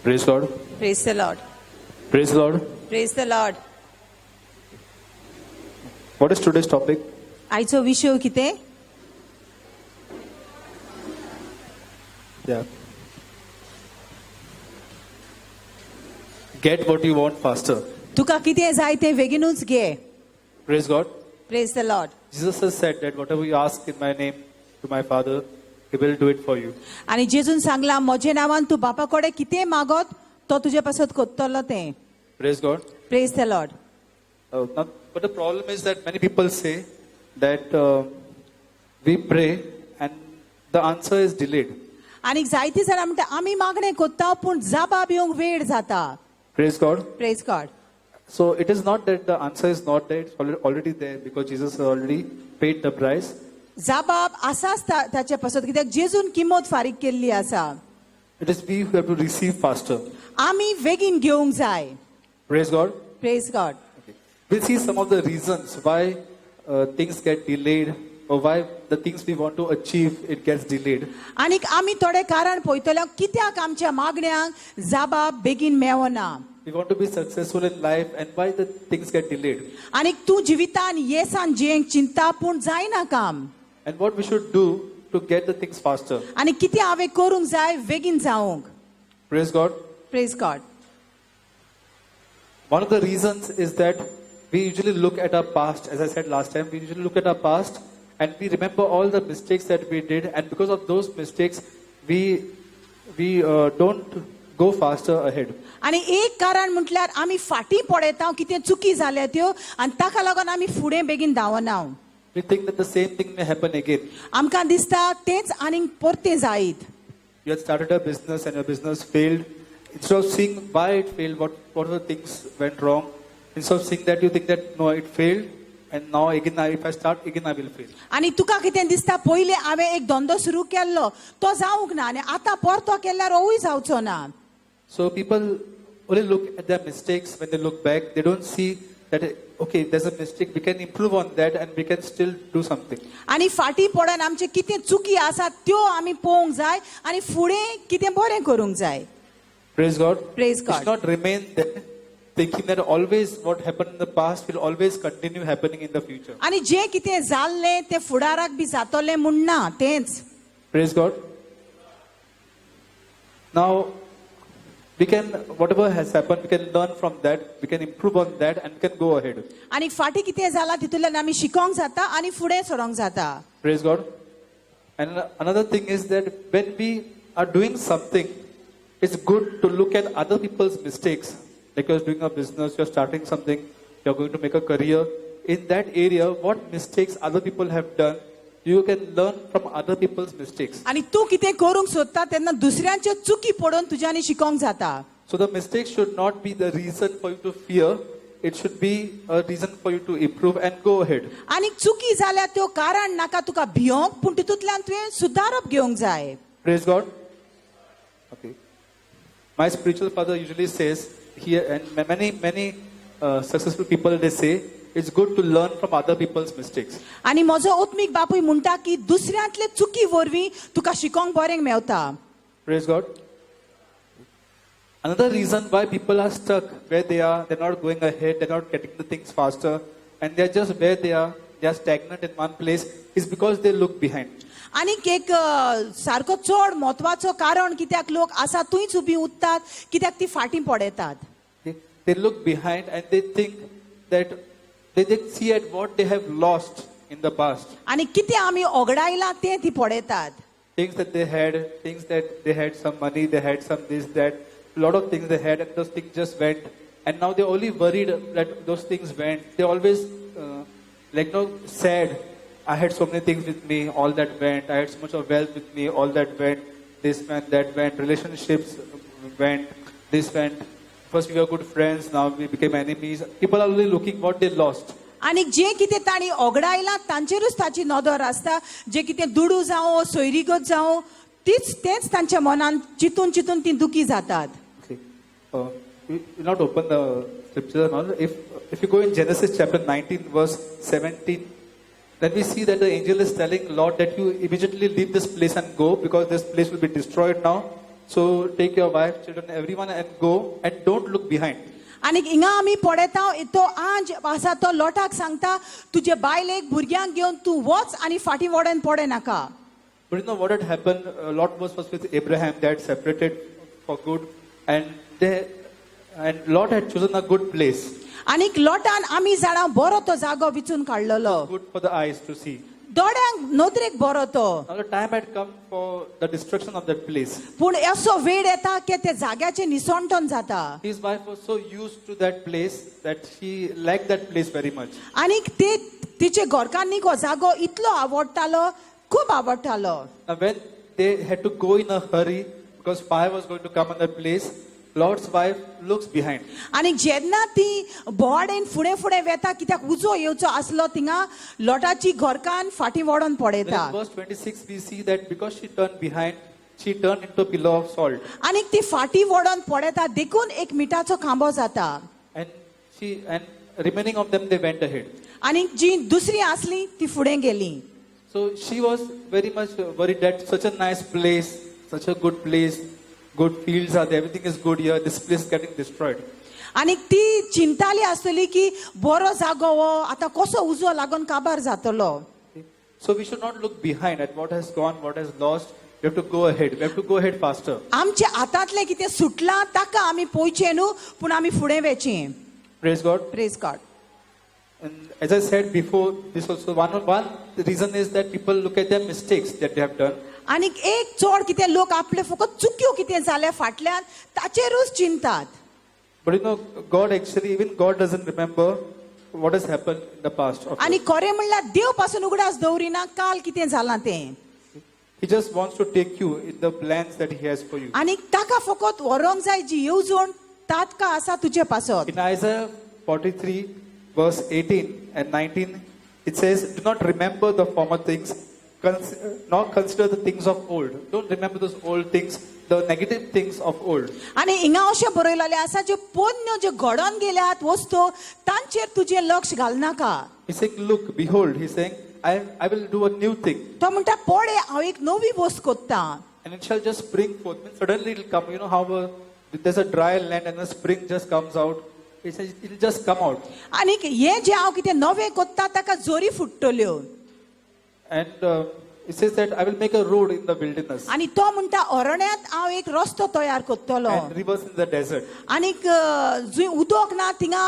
Praise Lord. Praise the Lord. Praise the Lord. Praise the Lord. What is today's topic? आयचो विशय कितें? Yeah. Get what you want faster. तुका कितें जाय तें बेगीनूच घे. Praise God. Praise the Lord. Jesus has said that whatever you ask in my name to my Father, He will do it for you. आनी जेजून सांगला म्हजे नांवान तूं बापा कडेन कितें मागत तो तुजे पासत कोत्तलो तें. Praise God. Praise the Lord. But the problem is that many people say that we pray and the answer is delayed. आनी जायतीं जाणां म्हणटा आमी मागणें कोत्ता पूण जबाब येवंक वेळ जाता. Praise God. Praise God. So it is not that the answer is not there, it's already there because Jesus has already paid the price. जबाब आसाच ताचे पासत कित्याक जेजून किंमत फारीक केल्ली आसा. It is we who have to receive faster. आमी बेगीन घेवंक जाय. Praise God. Praise God. Okay. We'll see some of the reasons why things get delayed or why the things we want to achieve, it gets delayed. आनीक आमी थोडे कारण पळयतले कित्याक आमच्या मागण्यांक जबाब बेगीन मेवना. We want to be successful in life and why the things get delayed. आनीक तूं जिवितान येसान जियेंक चिंता पूण जायना काम. And what we should do to get the things faster. आनी कितें हांवें करूंक जाय बेगीन जावंक. Praise God. Praise God. One of the reasons is that we usually look at our past. As I said last time, we usually look at our past and we remember all the mistakes that we did, and because of those mistakes we don't go faster ahead. आनी एक कारण म्हटल्यार आमी फाटीं पडयता कितें चुकी जाल्या त्यो आनी ताका लागून आमी फुडें बेगीन धांवना. We think that the same thing may happen again. आमकां दिसता तेंच आनीक परतें जायत. You had started a business and your business failed. Instead of seeing why it failed, what are the things went wrong, instead of seeing that, you think that no, it failed, and now again if I start again I will fail. आनी तुका कितें दिसता पयलीं हांवें एक धंदो सुरू केल्लो तो जावंक ना आनी आतां परतो केल्यार होवूय जावचो ना. So people only look at their mistakes when they look back. They don't see that okay, there's a mistake, we can improve on that and we can still do something. आनी फाटीं पडोन आमचे कितें चुकी आसा त्यो आमी पळोवंक जाय आनी फुडें कितें बरें करूंक जाय. Praise God. Praise We God. should not remain there thinking that always what happened in the past will always continue happening in the future. आनी जें कितें जाल्लें तें फुडाराक बी जातलें म्हूण ना तेंच. Praise God. Now, we can, whatever has happened, we can learn from that, we can improve on that and we can go ahead. आनी फाटीं कितें जालां तितूंतल्यान आमी शिकोंक जाता आनी फुडें सरोंक जाता. Praise God. And another thing is that when we are doing something, it's good to look at other people's mistakes. Like you're doing a business, you're starting something, you're going to make a career. In that area, what mistakes other people have done, you can learn from other people's mistakes. आनी तूं कितें करूंक सोदता तेन्ना दुसऱ्यांच्यो चुकी पडोवन तुज्यांनी शिकोंक जाता. So the mistake should not be the reason for you to fear. It should be a reason for you to improve and go ahead. आनी चुकी जाल्यार त्यो कारण नाका तुका भियोंक पूण तितूंतल्यान तुवें सुदारप घेवंक जाय. Praise God. Okay. My spiritual father usually says here, and many successful people, they say it's good to learn from other people's mistakes. आनी म्हजो ओत्मीक बापूय म्हणटा की दुसऱ्यांतले चुकी वरवीं तुका शिकोंक बरें Mewat. Praise God. Another reason why people are stuck where they are, they're not going ahead, they're not getting the things faster, and they're just where they are stagnant in one place, is because they look behind. आनीक एक सारको चड म्हत्वाचो कारण कित्याक लोक आसा थंयच उबी उरतात कित्याक ती फाटीं पडयतात. They look behind and they think that they see at what they have lost in the past. आनी कितें आमी ओगडायलां तें ती पडयतात. Things that they had some money, they had some this, that, a lot of things they had, and those things just went. And now they're only worried that those things went. They're always sad. I had so many things with me, all that went. I had so much of wealth with me, all that went. This went, that went. Relationships went, this went. First we were good friends, now we became enemies. People are only looking what they lost. आनीक जें कितें तांणी ओगडायलां तांचेरूच ताची नदर आसता. जें कितें दुडू जावं सोयरीगत जावं तेंच तांच्या मनान चिंतून चिंतून तीं दुखी जातात. Okay. We will not open the scripture and all. If you go in Genesis chapter 19 verse 17, then we see that the angel is telling Lord that you immediately leave this place and go because this place will be destroyed now. So take your wife, children, everyone and go and don't look behind. आणि हिंगा आमी पळयता तो आंज आसा तो लोटाक सांगता तुजे बायलेक भुरग्यांक घेवन तूं वच आनी फाटीं वोडोन पडे नाका. But you know what had happened? Lot was with Abraham. They had separated for good, and Lot had chosen a good place, आणि लोटान आमी जाणां बरो तो जागो विचून काडलेलो, good for the eyes to see. दोळ्यांक नोदरेक बरो तो. Now the time had come for the destruction of that place. पूण असो वेळ येता की ते जाग्याचे निसंटन जाता. His wife was so used to that place that she liked that place very much. आणि ते तिचे घरकान्नीक हो जागो इतलो आवडटालो, खूब आवडटालो. Now when they had to go in a hurry because fire was going to come on that place, Lot's wife looks behind. आणि जेन्ना ती बोवाडेन फुडें फुडें वेता कित्याक उजो येवचो आसलो थिंगा लोटाची घरकान फाटीं वोडोन Then पडयता. in verse 26 we see that because she turned behind, she turned into a pillar of salt. आणि ती फाटीं वोडोन पडयता देखून एक मिठाचो खांबो जाता. And remaining of them they went ahead. आणि जी दुसरी आसली ती फुडें गेली. So she was very much worried that such a nice place, such a good place, good fields are there, everything is good here, this place is getting destroyed. आणि ती चिंताली आसतली की बरो जागो हो आतां कसो उजो लागून काबार जातलो. So we should not look behind at what has gone, what has lost. We have to go ahead. We have to go ahead faster. आमच्या हातांतलें कितें सुटलां ताका आमी पळोवचें न्हू, पूण आमी फुडें वचचें. Praise God. Praise God. And as I said before, this also one reason is that people look at their mistakes that they have done. आणि एक चोड कितें लोक आपले फकत चुक्यो कितें जाल्या फाटल्यान ताचेरूच चिंतात. But you know, God actually, even God doesn't remember what has happened in the past. आणि खरें म्हणल्यार देव पासून उगडास दवरिना काल कितें जालां तें. He just wants to take you in the plans that He has for you. आणि ताका फकत व्हरोंक जाय जी येवजण तातका आसा तुजे पासत. In Isaiah 43, verse 18 and 19, it says, "Do not remember the former things, nor consider the things of old." Don't remember those old things, the negative things of old. आणि हिंगा अशें बरयलेलें आसा ज्यो पोन्न्यो ज्यो घडोन गेल्यात वस्तू तांचेर तुजें लक्ष घालनाका. He's saying, "Look, behold," He's saying, I will do a new thing, तो म्हणटा पळय हांव एक नवी वस्त कोत्ता. and it shall just spring forth." Means suddenly it will come. You know how there's a dry land and the spring just comes out. He says it will just come out. आणि हे जे हांव कितें नवें कोत्ता ताका जोरी फुट्टल्यो. And it says that I will make a road in the wilderness आणि तो म्हणटा अरण्यांत हांव एक रस्तो तयार कोत्तलो. and rivers in the desert. आणि जंय उदक ना थिंगा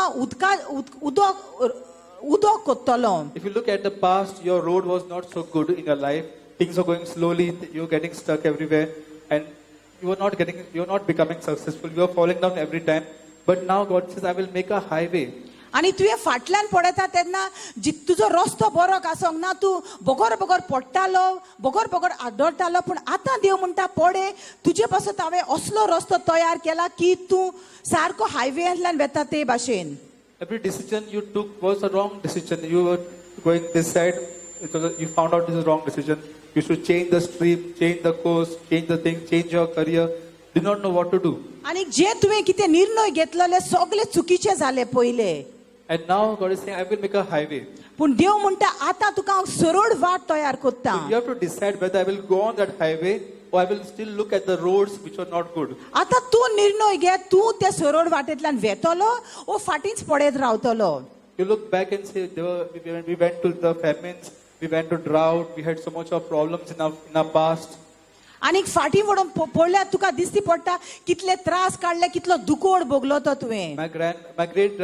उदक कोत्तलो. If you look at the past, your road was not so good in your life. Things are going slowly. You're getting stuck everywhere, and you are not becoming successful. You are falling down every time. But now God says, "I will make a highway." आणि तुवें फाटल्यान पळयता तेन्ना तुजो रस्तो बरो आसोंक ना, तूं बोगोर बोगोर पडटालो, बोगोर बोगोर आड्डोडटालो, पूण आतां देव म्हणटा पळय तुजे पासून हांवें असलो रस्तो तयार केला की तूं सारको हायवेंतल्यान वेता ते भाशेन. Every decision you took was a wrong decision. You were going this side, you found out this is a wrong decision. You should change the stream, change the course, change the thing, change your career. Did not know what to do. आणि जे तुवें कितें निर्णय घेतलेले सगळे चुकीचे जाले पयले. And now God is saying, "I will make a highway." पूण देव म्हणटा आतां तुका हांव सरळ वाट तयार कोत्ता. You have to decide whether I will go on that highway or I will still look at the roads which are not good. आतां तूं निर्णय घे, तूं त्या सरळ वाटेंतल्यान वेतलो ओ फाटींच पडत रावतलो. You look back and say, we went to the famines, we went to drought, we had so much of problems in our past. आनी फाटीं वळोन पळयल्यार तुका दिसती पडटा कितले त्रास काडले, कितलो दुकोड भोगलो तो तुवें. My great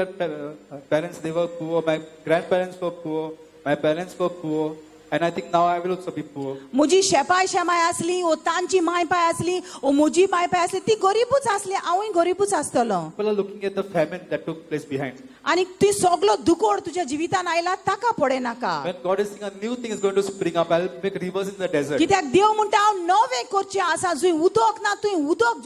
parents, they were poor. My grandparents were poor. My parents were poor. And I think now I will also be poor. म्हजी शेपाय शेमाय आसली ओ तांची माय पाय आसली ओ म्हजी माय पाय आसली ती गरीबूच आसली, हांवूय गरीबूच आसतलो. People are looking at the famine that took place behind. आनी ती सगलो दुकोड तुज्या जिवितान आयला ताका पडनाका. When God is saying a new thing is going to spring up, I'll make rivers in the desert. कित्याक देव म्हणटा हांव नवें करचें आसा, जंय उदक ना थंय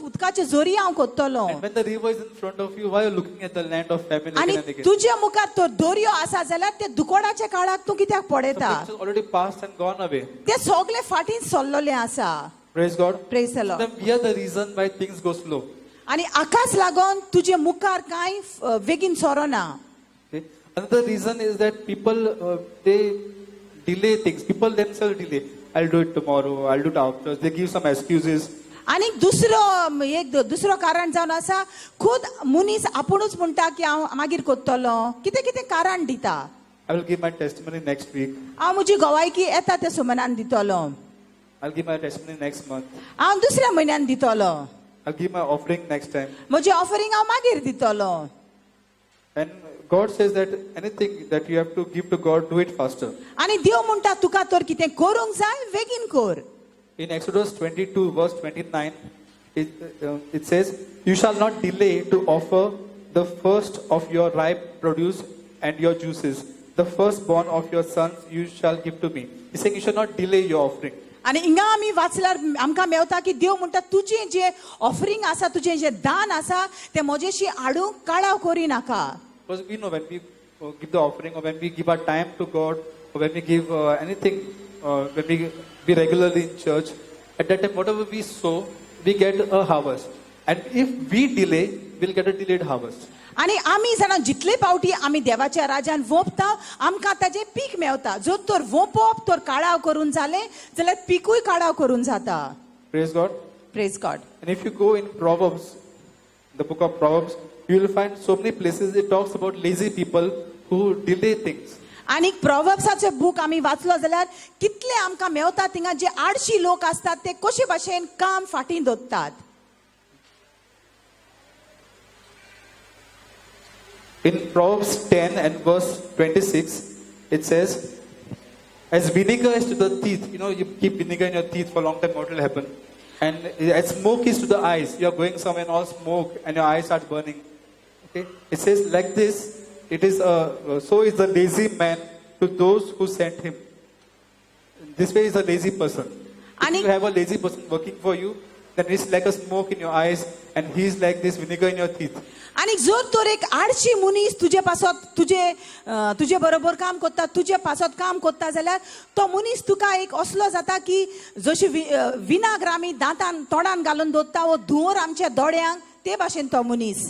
उदकाचे झरी हांव कोत्तलो. And when the river is in front of you, why are you looking at the land of famine आनी again and again? तुज्या मुखार तो दर्यो आसा जाल्यार ते दुकोडाच्या काळाक तूं कित्याक The पडयता? things are already passed and gone away. ते सगळे फाटीं सरलेले आसा. Praise God. Praise the Lord. Then we are the reason why things go slow. आनी हाकाच लागून तुजे मुखार कांय बेगीन Sarona. Okay. Another reason is that people they delay things. People themselves delay. I'll do it tomorrow. I'll do it after. They give some excuses. आणि दुसरो कारण जावन आसा खुद मनीस आपुणूच म्हणटा की हांव मागीर कोत्तलो कितें कितें कारण दिता I will give my testimony next week. हांव म्हजी गवायकी येता त्या सुमनान दितलो I'll give my testimony next month. हांव दुसऱ्या म्हयन्यान दितलो I'll give my offering next time. म्हजी ऑफरिंग हांव मागीर दितलो And God says that anything that you have to give to God, do it faster. आणि देव म्हणटा तुका तर कितें करूंक जाय बेगीन कर In Exodus 22, verse 29, it says, "You shall not delay to offer the first of your ripe produce and your juices. The firstborn of your sons you shall give to me." He's saying you shall not delay your offering. आणि हिंगा आमी वाचल्यार आमकां मेवता की देव म्हणटा तुजें जे offering आसा तुजें जे दान आसा तें म्हजेशी हाडूंक काळाव करिनाका Because we know when we give the offering or when we give our time to God or when we give anything, when we be regularly in church, at that time whatever we sow, we get a harvest. And if we delay, we'll get a delayed harvest. आणि आमी जाणा जितले फावटी आमी देवाच्या राज्यान वोंपता आमकां ताजें पीक मेवता जो तर वोंपप तर काळाव करून जालें जाल्यार पिकूय काळाव करून जाता Praise God. Praise God And if you go in Proverbs, the book of Proverbs, you will find so many places it talks about lazy people who delay things. आणि प्रॉवर्ब्साचे बूक आमी वाचलो जाल्यार कितले आमकां मेवता थिंगा जे आडशी लोक आसतात ते कशे भाशेन काम फाटीं दवरतात In Proverbs 10 and verse 26, it says, "As vinegar is to the teeth, you know, you keep vinegar in your teeth for a long time, what will happen? And as smoke is to the eyes, you are going somewhere and all smoke and your eyes start burning." Okay, it says like this. It is so is the lazy man to those who sent him. This way is a lazy person. If And you have a lazy person working for you, then it's like a smoke in your eyes, and he's like this vinegar in your teeth. आणि जर तर एक आडशी मनीस तुजे पासत तुजे बरोबर काम करता तुजे पासत काम करता जाल्यार तो मनीस तुका एक असलो जाता की जशी विनाग्र आमी दांतान तोंडान घालून दवरता वो धुंवर आमच्या दोळ्यांक ते भाशेन तो मनीस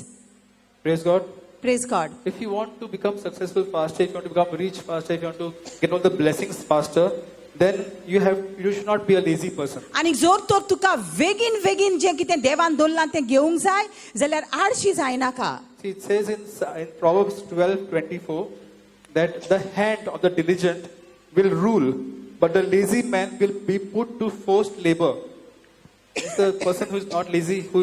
Praise God. Praise God If you want to become successful faster, if you want to become rich faster, if you want to get all the blessings faster, then you should not be a lazy person. आणि जर तर तुका बेगीन जें कितें देवान दवरलां तें घेवंक जाय जाल्यार आडशी जायनाका See, it says in Proverbs 12:24 that the hand of the diligent will rule, but the lazy man will be put to forced labor. It's the person who is not lazy, who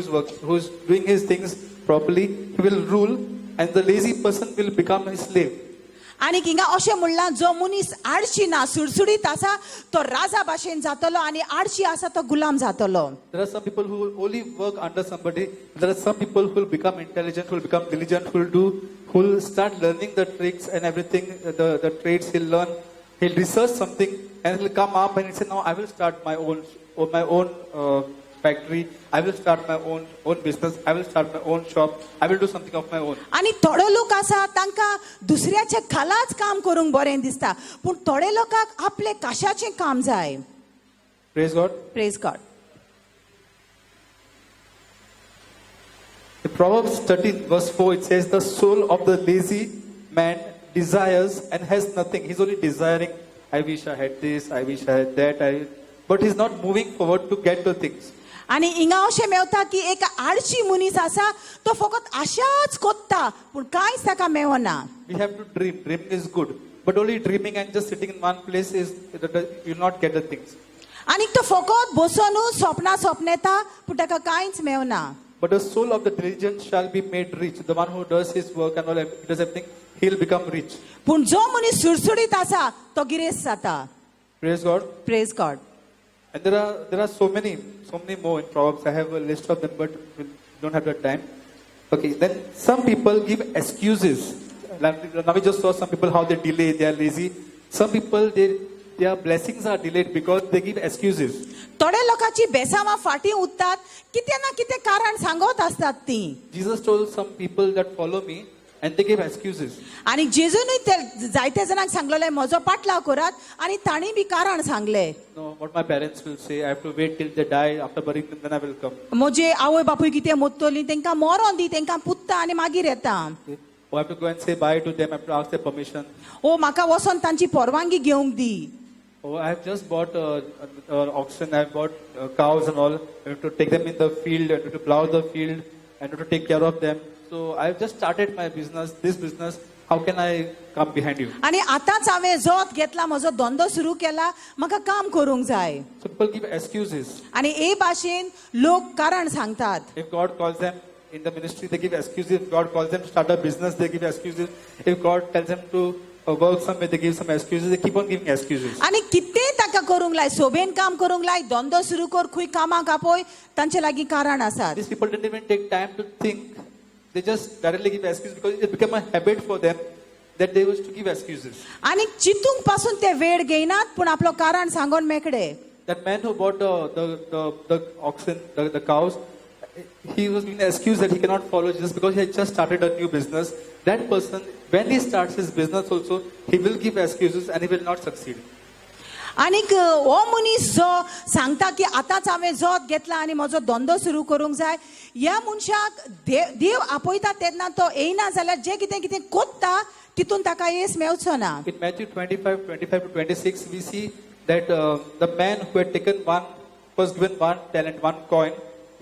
is doing his things properly, he will rule, and the lazy person will become his slave. आणि हिंगा अशें म्हणलां जो मनीस आडशी ना सुडसुडीत आसा तो राजा भाशेन जातलो आणि आडशी आसा तो गुलाम जातलो There are some people who will only work under somebody. There are some people who will become intelligent, who will become diligent, who will start learning the tricks and everything, the trades he'll learn. He'll research something and he'll come up and he'll say, "No, I will start my own factory. I will start my own business. I will start my own shop. I will do something of my own." आणि थोडे लोक आसा तांकां दुसऱ्याच्या खालाच काम करूंक बरें दिसता पूण थोडे लोकांक आपले काशाचें काम जाय Praise God. Praise God In Proverbs 13 verse 4, it says, "The soul of the lazy man desires and has nothing." He's only desiring, "I wish I had this, I wish I had that," but he's not moving forward to get the things. आणि हिंगा अशें मेवता की एक आडशी मनीस आसा तो फकत आशाच कोत्ता पूण कांयच ताका मेवना We have to dream. Dreaming is good. But only dreaming and just sitting in one place you will not get the things. आनी तो फकत बसूनच सपना येता पूण ताका कांयच मेवना But the soul of the diligent shall be made rich. The one who does his work and all, does everything, he'll become rich. पूण जो मनीस सुडसुडीत आसा तो गिरेस्त जाता Praise God. Praise God And there are so many more in Proverbs. I have a list of them, but we don't have the time. Okay, then some people give excuses. Now we just saw some people how they delay, they are lazy. Some people, their blessings are delayed because they give excuses. थोड्या लोकांची बेसांवां फाटीं उरतात कितें ना कितें कारण सांगत आसतात ती Jesus told some people that follow me, and they gave excuses. आनी जेजूनय ते जायते जाणांक सांगलेले म्हजो पाटलाव करात आनी तांणी बी कारण सांगले No, what my parents will say, I have to wait till they die. After burying them, then I will come. म्हजे आवय बापूय कितें मोत्तली तांकां मरोन दी तांकां पुत्ता आनी मागीर येता Okay? Or I have to go and say bye to them. I have to ask their permission. ओ म्हाका वचोन तांची परवानगी घेवंक दी Oh, I have just bought oxen. I have bought cows and all. I have to take them in the field. I have to plow the field. I have to take care of them. So I have just started my business. This business. How can I come behind you? आणि आतांच हांवें जोत घेतला म्हजो धंदो सुरू केला म्हाका काम करूंक जाय So people give excuses. आणि हे भाशेन लोक कारण सांगतात If God calls them in the ministry, they give excuses. If God calls them to start a business, they give excuses. If God tells them to work somewhere, they give some excuses. They keep on giving excuses. आणि कितेंय ताका करूंक लाय सोबेन काम करूंक लाय धंदो सुरू कर खंय कामाक आपय तांचे लागीं कारण आसात These people didn't even take time to think. They just directly give excuses because it became a habit for them that they used to give excuses. आणि चिंतूंक पासून ते वेळ घेयनात पूण आपलो कारण सांगून मेकळे That man who bought the oxen, the cows, he was giving an excuse that he cannot follow Jesus because he had just started a new business. That person, when he starts his business also, he will give excuses and he will not succeed. आनीक हो मनीस जो सांगता की आतांच हांवें जोत घेतला आनी म्हजो धंदो सुरू करूंक जाय ह्या मनशाक देव आपयता तेन्ना तो येयना जाल्यार जे कितें कितें कोत्ता तितून ताका येस मेवचो ना In Matthew 25 to 26, we see that the man who had taken was given 1 talent, 1 coin,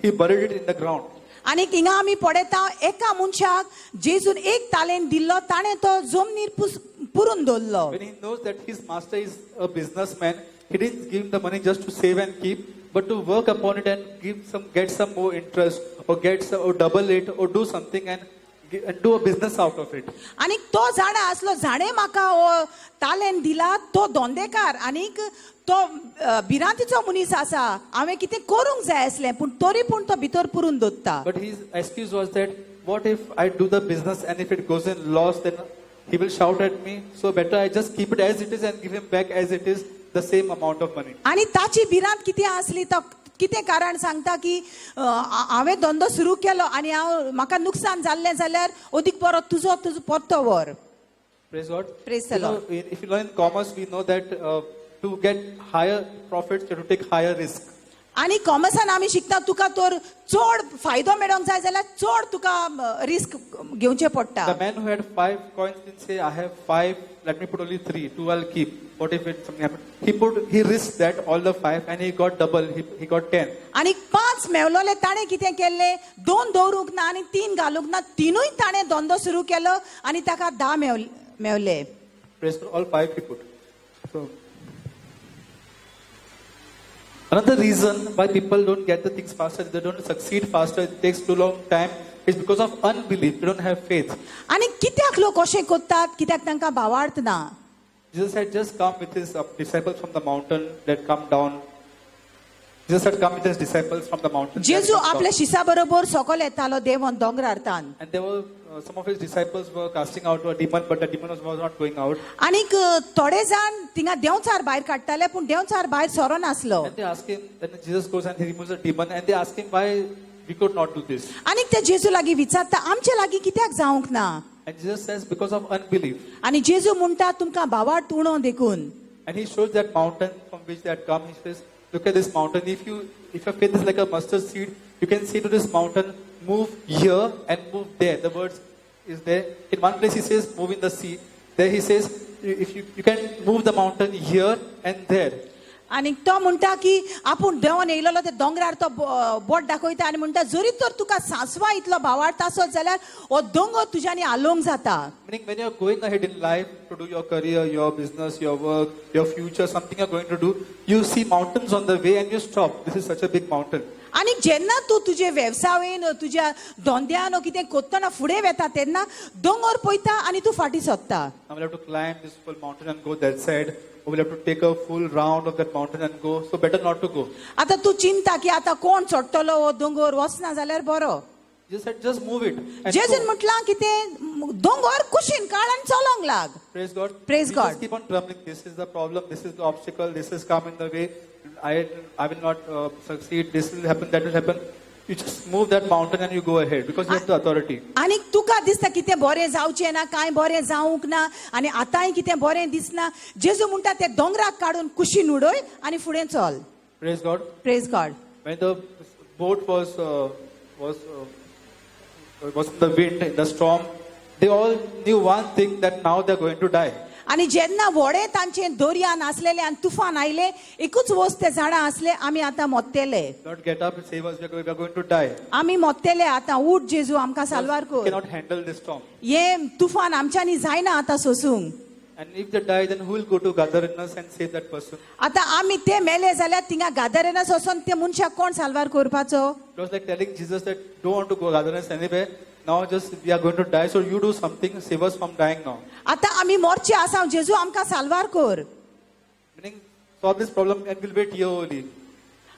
he buried it in the ground. आनीक हिंगा आमी पळयता एका मनशाक जेजून एक तालेंत दिल्लो ताणें तो जमनीर पुरून दवरलो When he knows that his master is a businessman, he didn't give him the money just to save and keep, but to work upon it and get some more interest, or double it, or do something and do a business out of it. आनीक तो जाणा आसलो जाणें म्हाका हो तालेंत दिला तो धोंदेकार आनीक तो भिरांतीचो मनीस आसा हांवें कितें करूंक जाय आसलें पूण तरी पूण तो भितर पुरून दवरता But his excuse was that, what if I do the business and if it goes in loss, then he will shout at me. So better I just keep it as it is and give him back as it is the same amount of money. आनी ताची भिरांत कितें आसली तो कितें कारण सांगता की हांवें धंदो सुरू केलो आनी म्हाका नुकसान जाल्लें जाल्यार अदीक बरो तुजो परतो व्हर Praise God. Praise the Lord. If you learn in commerce, we know that to get higher profits, you have to take higher risk. आनी कॉमर्सान आमी शिकता तुका तर चड फायदो मेळोंक जाय जाल्यार चड तुका रिस्क घेवचें पडटा The man who had 5 coins didn't say, I have 5, let me put only 3, 2 I'll keep. What if something happened? He risked that, all the 5, and he got double, he got 10. आनी 5 मेवलोले ताणें कितें केल्लें 2 दवरूंक ना आनी 3 घालूंक ना तिनूय ताणें धंदो सुरू केलो आनी ताका 10 मेवले Praise God, all 5 he put. So, another reason why people don't get the things faster, they don't succeed faster, it takes too long time, is because of unbelief. They don't have faith. आनी कित्याक लोक अशें कोत्तात कित्याक तांकां भावार्थ ना Jesus had just come with his disciples from the mountain that come down. Jesus had come with his disciples from the mountain. that Jeju come down. आपल्या शिसा बरोबर सकयल येतालो देवोन दोंगरारतान And there were some of his disciples were casting out a demon, but the demon was not going out. आनीक थोडे जाण थिंगा देंवचार भायर काडटाले पूण देंवचार भायर सरो नासलो And they ask him, then Jesus goes and he removes the demon, and they ask him why we could not do this. आनीक ते जेजू लागीं विचारता आमचे लागीं कित्याक जावंक ना And Jesus says, because of unbelief. आनी जेजू म्हणटा तुमकां भावार्थ उणो देखून And he shows that mountain from which they had come. He says, look at this mountain. If your faith is like a mustard seed, you can say to this mountain, move here and move there. The words is there. In one place he says, move in the sea. There he says, if you can move the mountain here and there. आनीक तो म्हणटा की आपूण देंवन येयलोलो ते दोंगरार तो boat दाखयता आनी म्हणटा जरी तर तुका सांसवा इतलो भावार्थ आसत जाल्यार हो दोंगर तुज्यानी हालोवंक जाता Meaning when you're going ahead in life to do your career, your business, your work, your future, something you're going to do, you see mountains on the way and you stop. This is such a big mountain. आनी जेन्ना तूं तुजे वेवसायेन तुज्या धंद्यान कितें कोत्तना फुडें वेता तेन्ना दोंगर पळयता आनी तूं फाटीं सरता Now we'll have to climb this full mountain and go that side. Or we'll have to take a full round of that mountain and go. So better not to go. आतां तूं चिंता की आतां कोण चडटलो हो दोंगर वचना जाल्यार बरो Jesus said, just move it. And जेजून go. म्हटलां कितें दोंगर कुशीन काड आनी चलोंक लाग Praise God. Praise We God. just keep on grumbling. This is the problem. This is the obstacle. This is come in the way. I will not succeed. This will happen. That will happen. You just move that mountain and you go ahead because you have the authority. आनी तुका दिसता कितें बरें जावचें ना कांय बरें जावंक ना आनी आतांय कितें बरें दिसना जेजू म्हणटा ते दोंगराक काडून कुशीन उडय आनी फुडें चल Praise God. Praise God When the boat was in the wind, in the storm, they all knew one thing, that now they're going to die. आणि जेन्ना व्हडे तांचे दर्यान आसलेले आनी तुफान आयले एकूच वस्त ते झाडां आसले आमी आतां मोत्तेले Lord, get up and save us. We are going to die. आमी मोत्तेले आतां उठ जेजू आमकां साल्वार We कर cannot handle this storm. हे तुफान आमच्यांनी जायना आतां सोसूंक And if they die, then who will go to Gadarenes and save that person? आतां आमी ते मेले जाल्यार थिंगा गादारेनस वचोन ते मनशाक कोण साल्वार करपाचो It was like telling Jesus that don't want to go Gadarenes anyway. Now just we are going to die, so you do something, save us from dying now. आतां आमी मोरचे आसा जेजू आमकां साल्वार कर Meaning, solve this problem and we'll wait here only.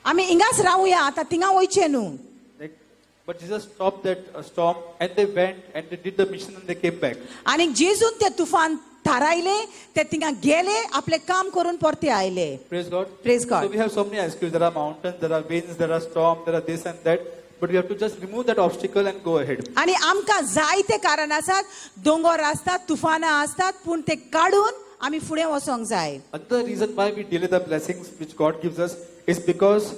आमी हिंगाच रावया आतां थिंगा वयचे न्हू Like, but Jesus stopped that storm and they went and they did the mission and they came back. आनी जेजून ते तुफान थारायले ते थिंगा गेले आपले काम करून परते आयले Praise God. Praise God. So we have so many excuses. There are mountains, there are winds, there are storms, there are this and that. But we have to just remove that obstacle and go ahead. आणि आमकां जायते कारण आसात दोंगर आसतात तुफानां आसतात पूण ते काडून आमी फुडें वचोंक जाय Another reason why we delay the blessings which God gives us is because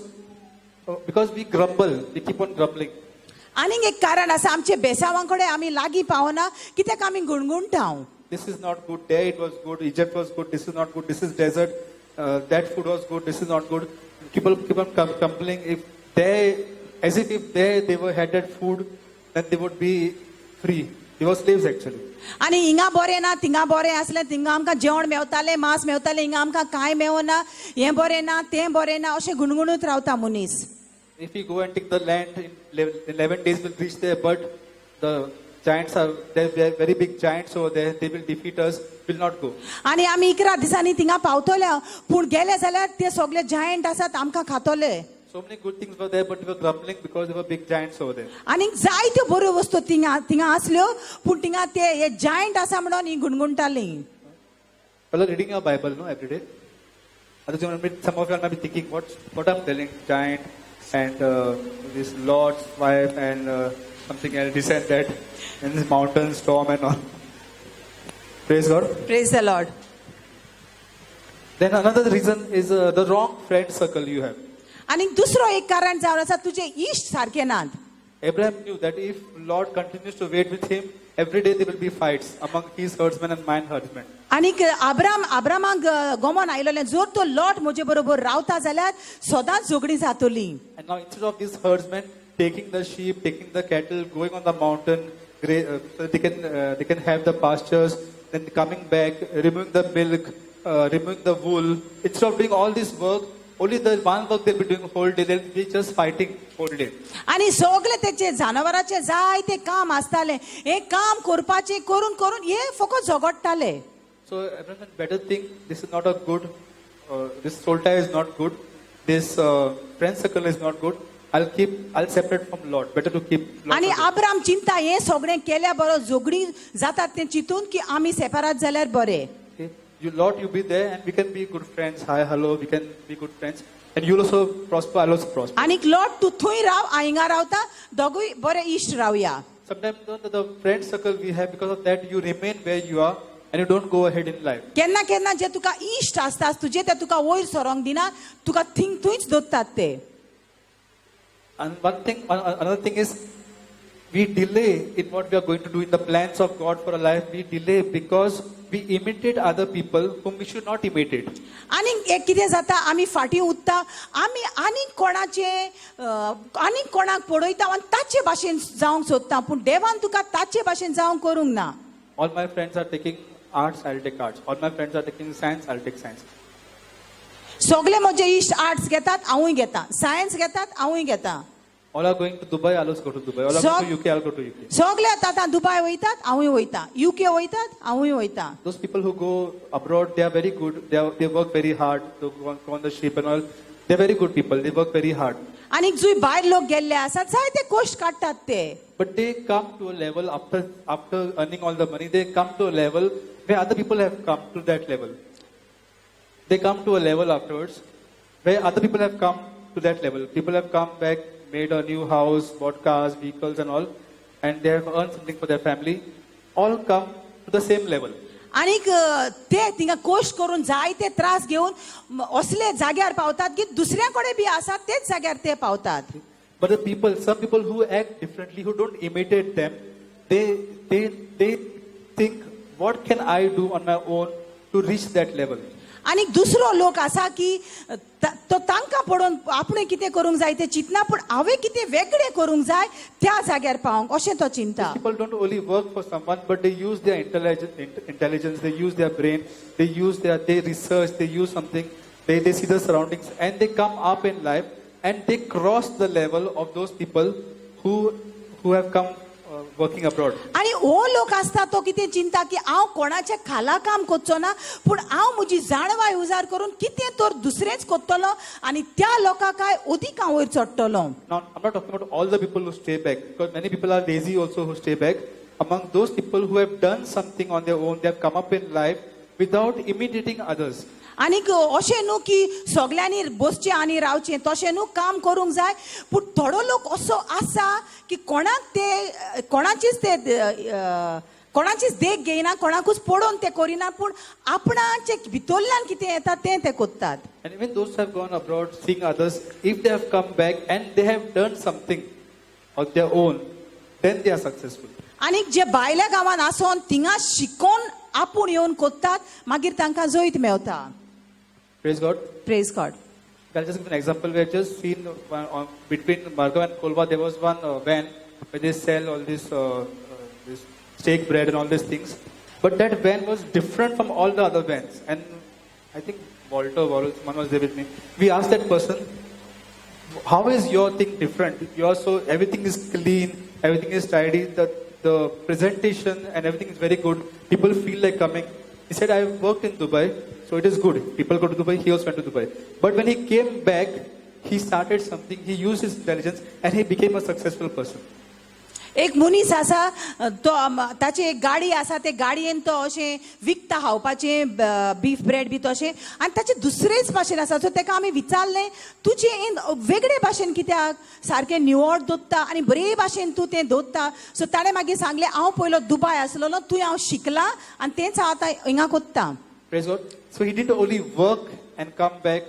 we grumble. We keep on grumbling. आनीक एक कारण आसा आमचे बेसावां कडेन आमी लागीं पावना कित्याक आमी गुणगुणटाव This is not good. There it was good. Egypt was good. This is not good. This is desert. That food was good. This is not good. People keep on complaining. If they, as if they were had that food, then they would be free. They were slaves actually. आनी हिंगा बरें ना थिंगा बरें आसलें थिंगा आमकां जेवण मेवतालें मांस मेवतालें हिंगा आमकां कांय मेवना हें बरें ना तें बरें ना अशें गुणगुणूत रावता मनीस If we go and take the land in 11 days, we'll reach there. But the giants are they're very big giants over there. They will defeat us. We'll not go. आनी आमी 11 दिसांनी थिंगा पावतले पूण गेले जाल्यार ते सगळे जायंट आसात आमकां खातले So many good things were there, but we were grumbling because there were big giants over there. आनीक जायत्यो बऱ्यो वस्तू थिंगा थिंगा आसल्यो पूण थिंगा ते हे जायंट आसा म्हणून ही गुणगुणटालीं Well, reading your Bible, no, every day. Some of you are maybe thinking, what I'm telling, giant and this Lord's wife and something else, this and that, and this mountain storm and all. Praise God. Praise the Lord Then another reason is the wrong friend circle you have. आनीक दुसरो एक कारण जावन आसा तुजे इश्ट सारके नात Abraham knew that if Lord continues to wait with him, every day there will be fights among his herdsmen and mine herdsmen. आनीक आब्रामाक गमन आयलोलें जोर तो लॉट म्हजे बरोबर रावता जाल्यार सदांच झगडी जातली And now instead of these herdsmen taking the sheep, taking the cattle, going on the mountain, so they can have the pastures, then coming back, removing the milk, removing the wool. Instead of doing all this work, only the one work they'll be doing whole day. They'll be just fighting whole day. आनी सगळे तेचे जनावरांचे जायते काम आसताले हे काम करपाचे करून करून हे फकत झगडटाले So everyone better think this is not a good, this soul tie is not good, this friend circle is not good. I'll separate from Lord. Better to keep Lord. आनी आब्राम चिंता हे सगळें केल्या बरो झगडी जातात ते चिंतून की आमी सेपरेट जाल्यार बरे Okay. You Lord, you be there and we can be good friends. Hi, hello, we can be good friends. And you'll also prosper, I'll also prosper. आनीक लॉट तूं थंय राव हांव हिंगा रावता दोगूय बरे इश्ट रावया Sometimes the friend circle we have, because of that you remain where you are and you don't go ahead in life. केन्ना केन्ना जे तुका इश्ट आसतात तुजे ते तुका वयर सरोंक दिना तुका थंयच दवरतात ते And another thing is, we delay in what we are going to do in the plans of God for our life. We delay because we imitate other people whom we should not imitate. आनीक एक कितें जाता आमी फाटीं उरता आमी आनीक कोणाक पळयता आनी ताचे भाशेन जावंक सोदता पूण देवान तुका ताचे भाशेन जावंक करूंक ना All my friends are taking arts, I'll take arts. All my friends are taking science, I'll take science. सगळे म्हजे इश्ट आर्ट्स घेतात हांवूय घेता सायन्स घेतात हांवूय घेता All are going to Dubai, I'll also go to Dubai. All are going to UK, I'll go to UK. सगळे आतां दुबय वयतात हांवूय वयता युके वयतात हांवूय वयता Those people who go abroad, they are very good. They work very hard. They go on the ship and all. They're very good people. They work very hard. आनीक जुंय भायर लोक गेल्ले आसात जायते कश्ट काडटात ते But they come to a level after earning all the money. They come to a level where other people have come to that level. They come to a level afterwards where other people have come to that level. People have come back, made a new house, bought cars, vehicles and all, and they have earned something for their family. All come to the same level. आनीक ते थिंगा cost करून जायते त्रास घेवन असले जाग्यार पावतात की दुसऱ्या कडेन बी आसात तेच जाग्यार ते पावतात But some people who act differently, who don't imitate them, they think, what can I do on my own to reach that level. आणि दुसरो लोक आसा की तो तांकां पळोवन आपणें कितें करूंक जाय तें चिंतना पूण हांवें कितें वेगळें करूंक जाय त्या जाग्यार पावंक अशें तो चिंता. People don't only work for someone, but they use their intelligence, they use their brain, they research, they use something, they see the surroundings, and they come up in life, and they cross the level of those people who have come working abroad. आणि हो लोक आसता तो कितें चिंता की हांव कोणाच्या खाला काम करचो ना पूण हांव म्हजी जाणवाय उजार करून कितें तर दुसरेंच करतलो आनी त्या लोकां काय अदीक हांव वयर चडटलो. Now, I'm not talking about all the people who stay back, because many people are lazy also who stay back. Among those people who have done something on their own, they have come up in life without imitating others. आनीक अशें न्हू की सगल्यांनी बसचें आनी रावचें तशें न्हू काम करूंक जाय पूण थोडो लोक असो आसा की कोणाचीच देख घेयना कोणाकूच पडोवन ते करिना पूण आपणाचे भितरल्यान कितें येता तें ते करतात. And even those who have gone abroad, seeing others, if they have come back and they have done something of their own, then they are successful. आनीक जे भायल्या गांवांत आसोन थिंगा शिकोन आपूण येवन कोत्तात मागीर तांकां जैत Mewat. Praise God. Praise God. I'll just give an example. We have just seen between Margaon and Kolva, there was one van where they sell all this steak bread and all these things. But that van was different from all the other vans. And I think Walter one was there with me. We asked that person, how is your thing different? Everything is clean, everything is tidy, the presentation and everything is very good. People feel like coming. He said, I worked in Dubai, so it is good. People go to Dubai, he also went to Dubai. But when he came back, he started something, he used his intelligence, and he became a successful person. एक मनीस आसा तो ताची एक गाडी आसा ते गाडयेन तो अशें विकता खावपाचें बीफ ब्रेड बी तशें आनी ताचे दुसरेच भाशेन आसा सो ताका आमी विचारलें तुजें वेगळे भाशेन कित्याक सारकें निवळ दवरता आनी बरे भाशेन तूं तें दवरता सो ताणें मागीर सांगलें हांव पयलो दुबय आसलोलो थंय हांव शिकलां आनी तेंच हांव आतां हिंगा कोत्ता. Praise God. So he didn't only work and come back,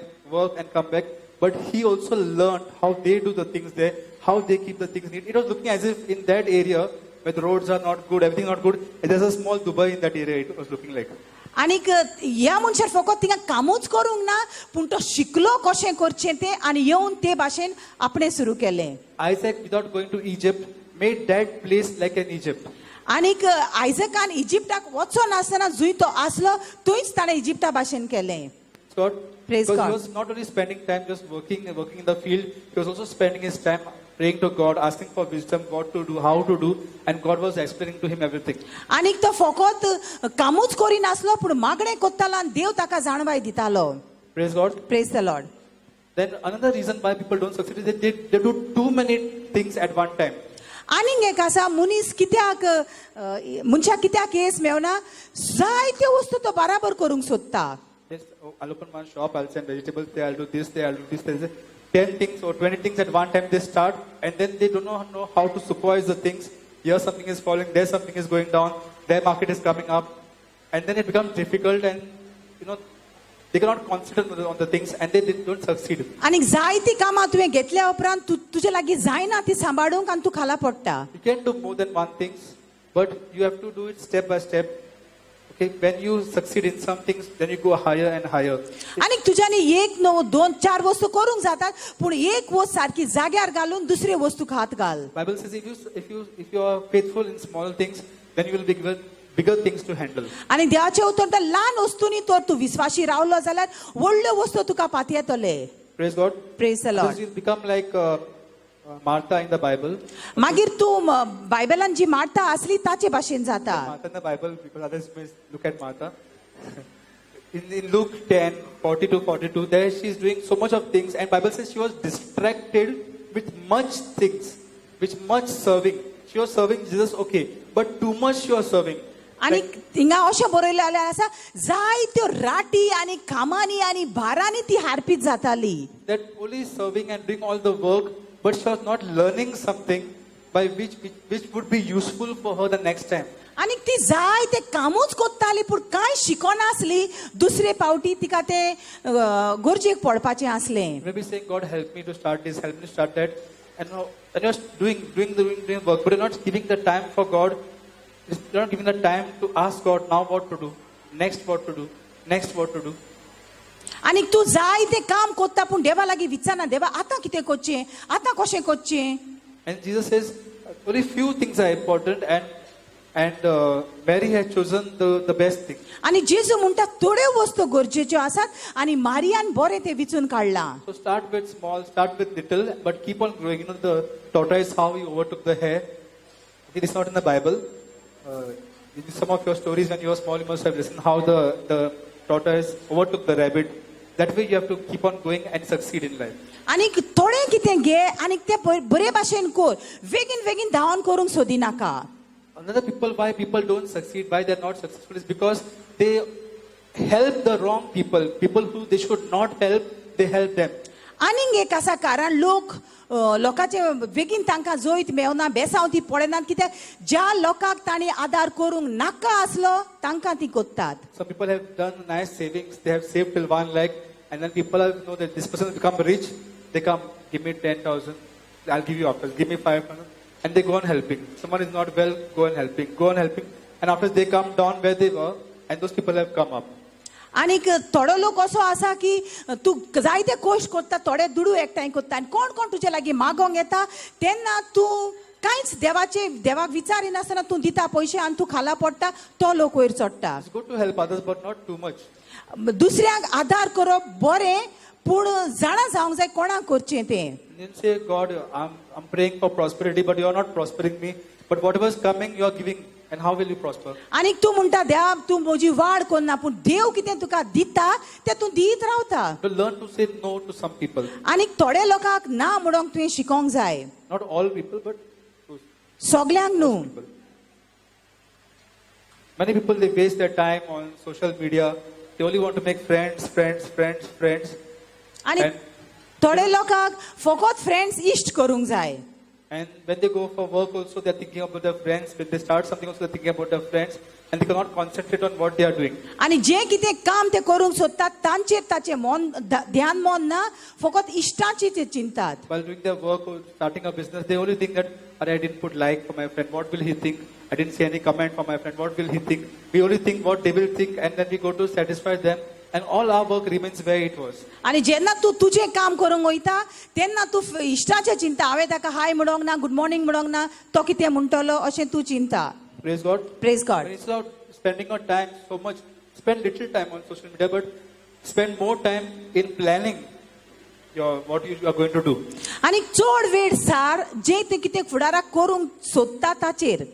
but he also learned how they do the things there, how they keep the things neat. It was looking as if in that area where the roads are not good, everything not good, there's a small Dubai in that area, it was looking like. आनीक ह्या मनशार फकत थिंगा कामूच करूंक ना पूण तो शिकलो कशें करचें तें आनी येवन ते भाशेन आपणें सुरू केलें. Isaac, without going to Egypt, made that place like an Egypt. आनीक आयजकान इजिप्टाक वचो नासतना जंय तो आसलो थंयच ताणें इजिप्टा भाशेन केलें. God, Praise because God. he was not only spending time just working in the field, he was also spending his time praying to God, asking for wisdom, what to do, how to do, and God was explaining to him everything. आनीक तो फकत कामूच करिनासलो पूण मागणें कोत्तालो आनी देव ताका जाणवाय दितालो. Praise God. Praise the Lord. Then another reason why people don't succeed is that they do too many things at one time. आनीक एक आसा मनीस कित्याक मनशाक कित्याक येस मेवना जायत्यो वस्तू तो बराबर करूंक सोदता. Yes, I'll open one shop, I'll send vegetables there, I'll do this there, I'll do this there. 10 things or 20 things at one time they start, and then they do not know how to supervise the things. Here something is falling, there something is going down, their market is coming up, and then it becomes difficult, and they cannot concentrate on the things, and they don't succeed. आनीक जायतीं कामां तुवें घेतल्या उपरांत तुजे लागीं जायना ती सांबाळूंक आनी तूं खाला पडटा. You can do more than one things, but you have to do it step by step. Okay, when you succeed in some things, then you go higher and higher. आनीक तुज्यानी एक न्हू दोन चार वस्तू करूंक जातात पूण एक वस्त सारकी जाग्यार घालून दुसरी वस्तूक हात घाल. Bible says if you are faithful in small things, then you will be given bigger things to handle. आनी देवाचें उतर तर ल्हान वस्तूंनी तर तूं विश्वासी रावलो जाल्यार व्हडल्यो वस्तू तुका पात येतले. Praise God. Praise the Because Lord. you'll become like Martha in the Bible. मागीर तूं बायबलान जी मार्था आसली ताचे भाशेन जाता. Martha in the Bible, because others may look at Martha. in Luke 10, 40-42, there she's doing so much of things, and Bible says she was distracted with much things, with much serving. She was serving Jesus, okay, but too much she was serving. आनी थिंगा अशें बरयलेलें आसा जायत्यो राटी आनी कामांनी आनी भारांनी ती हारपीत जाताली. That only serving and doing all the work, but she was not learning something by which would be useful for her the next time. आनी ती जायते कामूच कोत्ताली पूण कांय शिकोनासली दुसरे पावटी तिका तें गरजेक पडपाचें आसलें. Maybe saying, God help me to start this, help me to start that, and you're doing work, but you're not giving the time for God. You're not giving the time to ask God now what to do, next what to do. next what to do. आनी तूं जाय तें काम कोत्ता पूण देवा लागीं विचारना देवा आतां कितें कोच्चें आतां कशें कोच्चें. And Jesus says only few things are important, and Mary has chosen the best thing. आनी जेजू म्हणटा थोड्यो वस्तू गरजेच्यो आसात आनी मारियान बरें तें विचून काडलां. So start with small, start with little, but keep on growing. You know the tortoise, how he overtook the hare. Okay, this is not in the Bible. In some of your stories when you were small, you must have listened how the tortoise overtook the rabbit. That way you have to keep on going and succeed in life. आनीक थोडें कितें घे आनीक तें बरे भाशेन core बेगीन बेगीन धांवन करूंक सोदिनाका. Another people, why people don't succeed, why they're not successful, is because they help the wrong people. People who they should not help, they help them. आनीक एक आसा कारण लोकांचे बेगीन तांकां जोयत मेवना बेसांवती पडनात कित्याक ज्या लोकांक तांणी आदार करूंक नाका आसलो तांकां ती कोत्तात. Some people have done nice savings, they have saved till 1 lakh, and then people know that this person has become rich, they come, give me 10,000, I'll give you after, give me 500, and they go on helping. Someone is not well, go on helping, and after they come down where they were, and those people have come up. आनीक थोडो लोक असो आसा की तूं जायते cost कोत्ता थोडे दुडू एकठांय कोत्ता आनी कोण कोण तुजे लागीं मागोंक येता तेन्ना तूं कांयच देवाक विचारिनासतना तूं दिता पयशे आनी तूं खाला पडटा तो लोक वयर चडटा. It's good to help others, but not too much. दुसऱ्यांक आदार करप बरें पूण जाणा जावंक जाय कोणाक करचें तें. You didn't say, God, I'm praying for prosperity, but you are not prospering me. But whatever is coming, you are giving. And how will you prosper? आनीक तूं म्हणटा देवा तूं म्हजी वाड कोन्ना पूण देव कितें तुका दिता तें तूं दीत रावता. To learn to say no to some people. आनीक थोडे लोकांक ना म्हणोंक तुवें शिकोंक जाय. Not all people, but सगल्यांक न्हू. people. Many people, they waste their time on social media. They only want to make friends. आनी थोडे लोकांक फकत फ्रेंड्स इश्ट करूंक जाय. And when they go for work also, they're thinking about their friends. When they start something also, they're thinking about their friends. And they cannot concentrate on what they are doing. आनी जें कितें काम ते करूंक सोदतात तांचेर ताचें मन ध्यान मन ना फकत इश्टाची ते चिंतात. While doing their work or starting a business, they only think that, I didn't put like for my friend. What will he think? I didn't say any comment for my friend. What will he think? We only think what they will think, and then we go to satisfy them. And all our work remains where it was. आनी जेन्ना तूं तुजें काम करूंक वयता तेन्ना तूं इश्टाचें चिंता हांवें ताका हाय म्हणोंक ना गुड मॉर्निंग म्हणोंक ना तो कितें म्हणटलो अशें तूं चिंता. Praise God. Praise God. When instead of spending our time so much, spend little time on social media, but spend more time in planning what you are going to do. आनी चड वेळ सार जें तूं कितें फुडाराक करूंक सोदता ताचेर.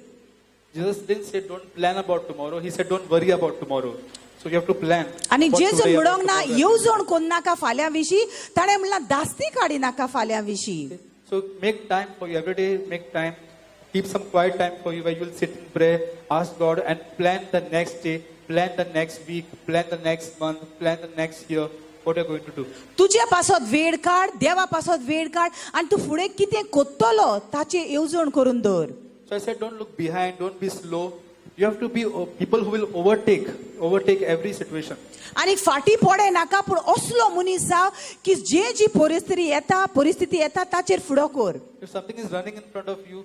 Jesus didn't say don't plan about tomorrow. He said don't worry about tomorrow. So you have to plan. आनी What जेजून today, म्हणोंक what ना tomorrow. येवजण कोन्न नाका फाल्यां विशीं ताणें म्हणलां दास्ती काडी नाका फाल्यां विशीं. So make time for you every day. Make time. Keep some quiet time for you where you will sit and pray, ask God, and plan the next day, plan the next week, plan the next month, plan the next year. What are you going to do? तुजे पासत वेळ काड देवा पासत वेळ काड आनी तूं फुडें कितें कोत्तलो ताचें येवजण करून दवर. So I said, don't look behind, don't be slow. You have to be people who will overtake every situation. आनी फाटी पडे नाका पूण असलो मनीस जाव की जी परिस्थिती येता ताचेर फुडो कर. If something is running in front of you,